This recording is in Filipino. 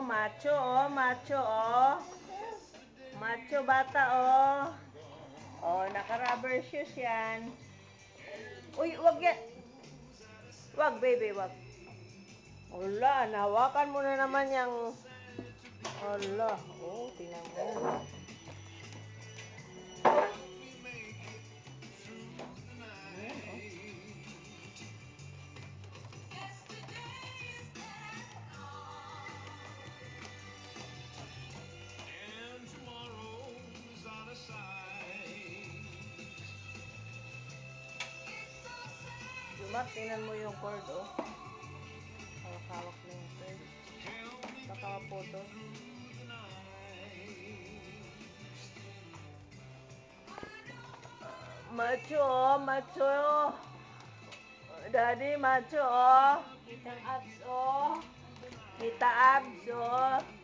macho, oh, macho, oh. Macho bata, oh. Oh, naka-rubber shoes yan. Uy, wag yan. Wag, baby, wag. Wala, nahawakan mo na naman yung... Wala. Oh, tingnan mo yan. Ayan, oh. Jumat, tingnan mo yung cord, oh. Hawak-hawak na yung cord. Baka maputo. Macho, oh, macho. Daddy, macho, oh. Kitang abs, oh. Kita abs, oh.